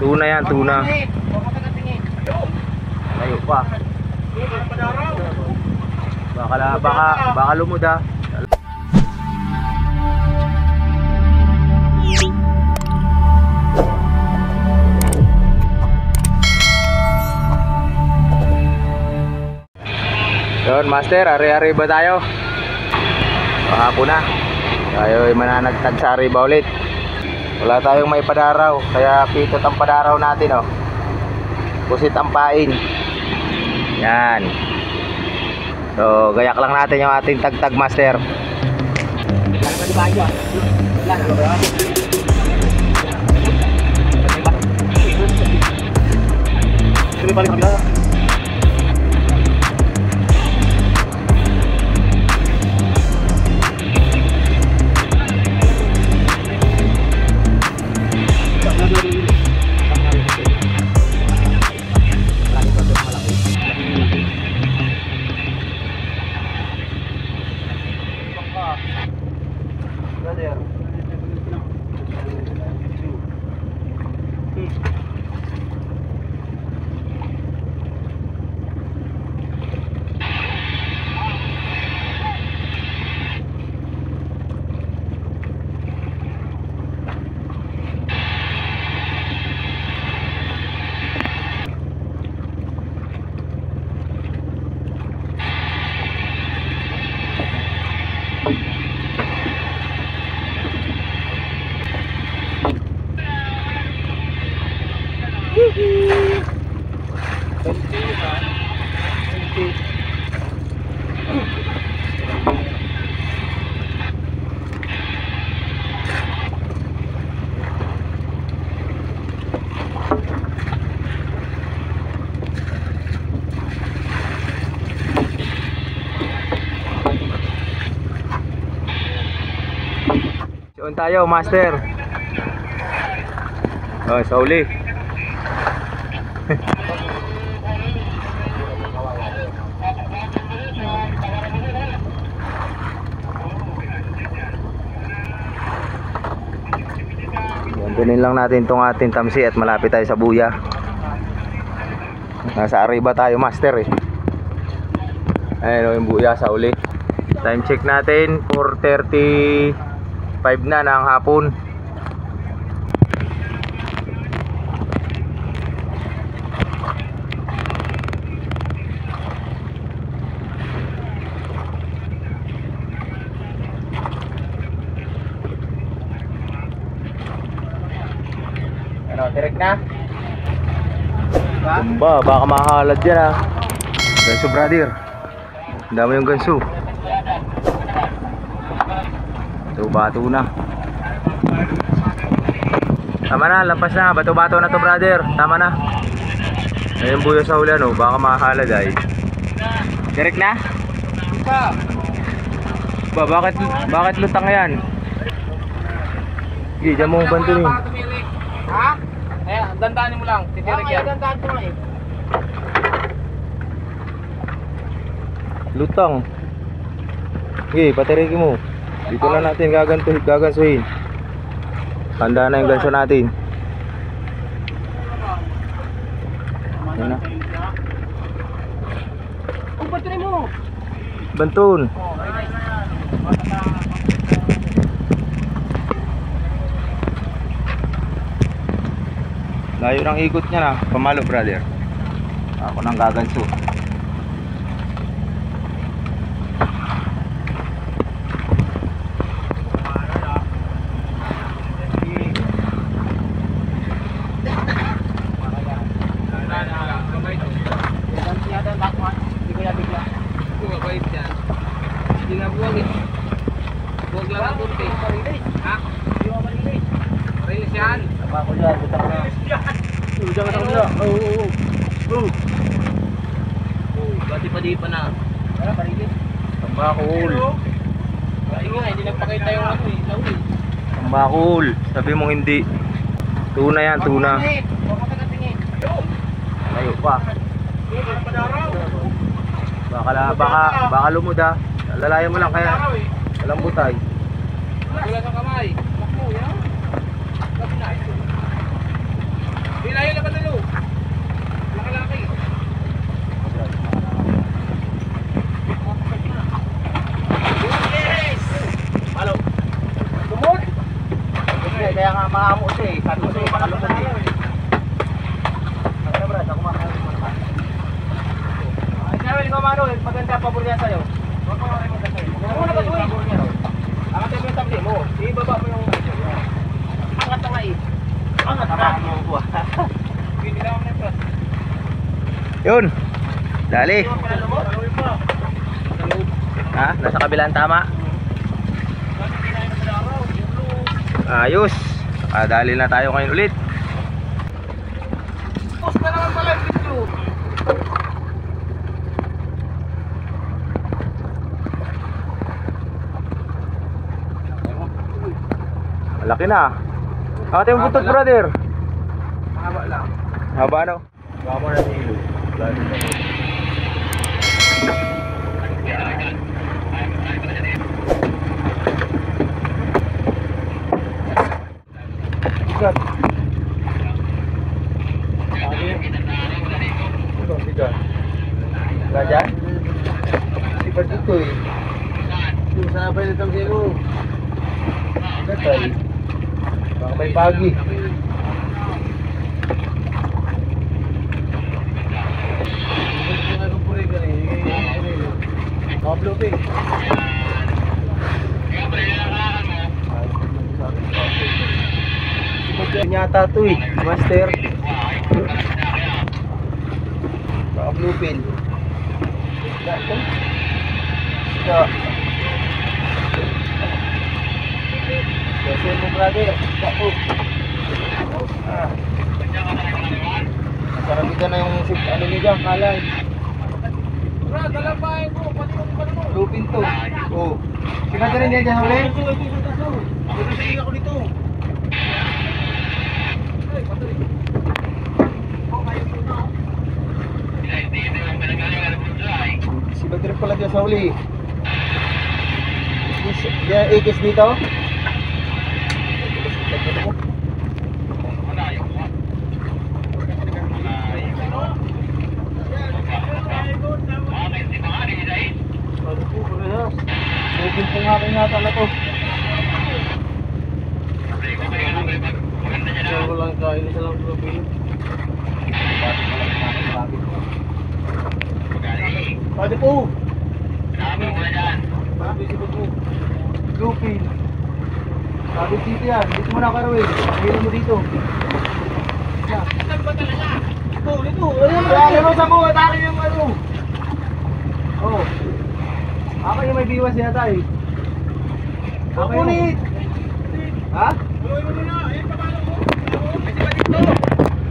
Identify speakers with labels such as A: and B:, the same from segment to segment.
A: Tuna yan, tuna. Layo pa. Baka lumod ah. Yun, master, ari-ari ba tayo? Hapon na. Tayo ay mananagtag sa Arriba ulit. Wala tayong may padaraw, kaya pitot ang padaraw natin, oh. Pusit ang pain. Yan. So, gayak lang natin yung ating tagtag, master. Doon tayo, master. Oh, sa uli. Gantunin lang natin itong ating tamsi at malapit tayo sa buya. Nasa Arriba tayo, master, eh. Ayun yung buya sa uli. Time check natin 4:35 na ng hapon. Ano, direct na? Tumba, baka mahalad dyan, ah. Ganso, brother. Ang dami yung ganso. Bato na. Tama na, lampas na. Bato-bato na to, brother. Tama na. Ayun buyo sa huli, no? Baka mahalad ay. Direct na? Ba, bakit lutang yan? Hindi, dyan mo banto rin.
B: Ha? Ayan, dandanin mo lang. Titirik yan. Dandaan ko lang eh.
A: Lutang. Sige, patirikin mo. Dito na natin gagansuhin. Handa na yung ganso natin. Yan na.
B: Bantunin mo.
A: Bantun. Layo ng ikot niya na. Pamalo, brother. Ako nang gaganso.
B: Huwag lang ang kunti. Ha? Marilis yan.
A: Ako yan, butang na. Jangan ako na. Oo.
B: Pati pa na. Para marilis.
A: Tambakol.
B: Ay nga, hindi nagpakita yung ano eh. Lawi.
A: Tambakol. Sabi mong hindi. Tuna yan, tuna. Layo pa. Baka lumod ah. Lalayan mo lang kaya. Walang butay.
B: Wala sa kamay. Bakmo, yan. Pila
A: Yun. Dali. Ha? Nasa kabilang tama. Ayos. Dali na tayo ngayon ulit.
B: Post na naman pala yung video.
A: Malaki na. Ate yung butot, brother.
B: Mahaba lang.
A: Haba no? Haba na hilo. Sigat. Ito, sigat. Raja? Sigat ito eh. Ito, sana pa itong zero. Sigat ay. Baka may pagi. Pablo P. Nyata to eh, master. Pablo P. Kasi mo brother, ako. Nakarabitan na yung ano niya dyan, kalay.
B: Bro, dalapain mo. Pati yung pala mo.
A: Lupin to. Oo. Sigado rin yan dyan huli?
B: Sige ako dito. Ay, patuloy.
A: Si Badr pala dyan sa huli. Yan, ikis dito. Lupin po nga rin nata na to.
B: Walang kain, isa lang lupin.
A: Pwede po. Lupin. Sabi dito yan. Dito mo na karoin. Hilo mo dito.
B: Saan ba talaga?
A: Ito, dito. Ayan mo sa mo. Atake yung ano. Oh. Ako yung may biwas niya tayo. Ako yun. Ha?
B: Buhay mo muna. Ayan, pamalo mo. Pwede ba dito?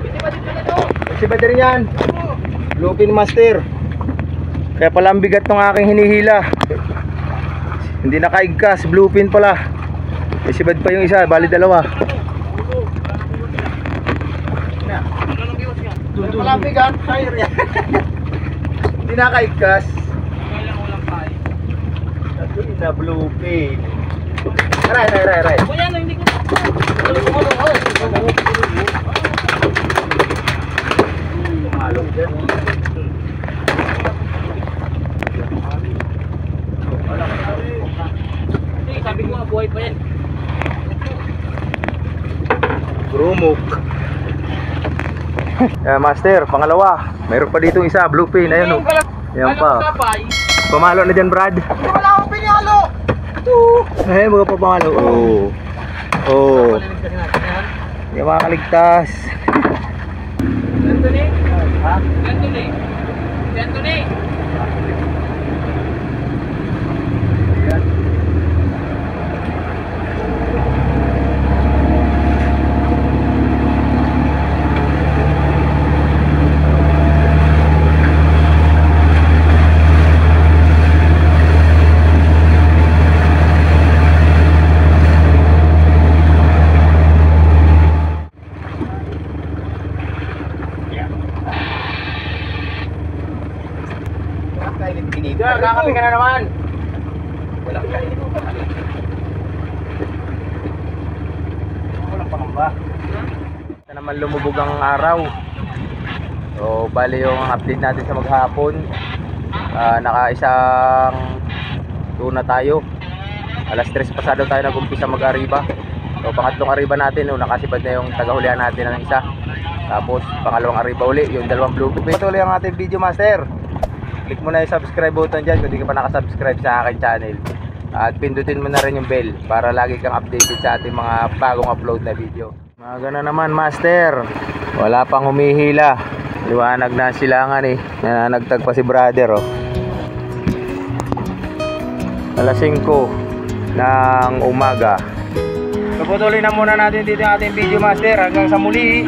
B: Pwede ba dito na to?
A: Si Badr yan. Lupin master. Kaya pala ang bigat ng aking hinihila. Hindi nakaigkas. Bluepin pala. Eh si Bad pa yung isa. Bali dalawa. Pala ang bigat. Fire yan. Hindi nakaigkas.
B: Walang kain.
A: Ito na bluepin. Aray.
B: Kuya, no, hindi ko. Ano?
A: Tumalong dyan.
B: Hindi, sabi ko nga buhay pa yan.
A: Grumok. Master, pangalawa. Mayroon pa dito isa, bluepin. Ayun oh. Yan pa. Pamalo na dyan, Brad.
B: Wala akong pinalo!
A: Ay, mga pamalo. Oh. Oh. Yung mga kaligtas.
B: Anthony?
A: Ha?
B: Anthony? Anthony?
A: Kakapi ka na naman. Wala pangamba. Ito naman lumubog ang araw. So bali yung update natin sa maghapon. Naka-isang tuna tayo. Alas 3 pasado tayo nag-umpisa mag-ariba. So pangatlong ariba natin, nakasibad na yung tagahulihan natin ng isa. Tapos pangalawang ariba uli, yung dalawang bluepin. Ito ulit ang ating video master. Click mo na yung subscribe button dyan kung di ka pa nakasubscribe sa akin channel. At pindutin mo na rin yung bell para lagi kang updated sa ating mga bagong upload na video. Maga na naman, master. Wala pang humihila. Liwanag na silangan eh. Nananagtag pa si brother oh. Alas 5 ng umaga. Tutuloy na muna natin dito ang ating video, master. Hanggang sa muli.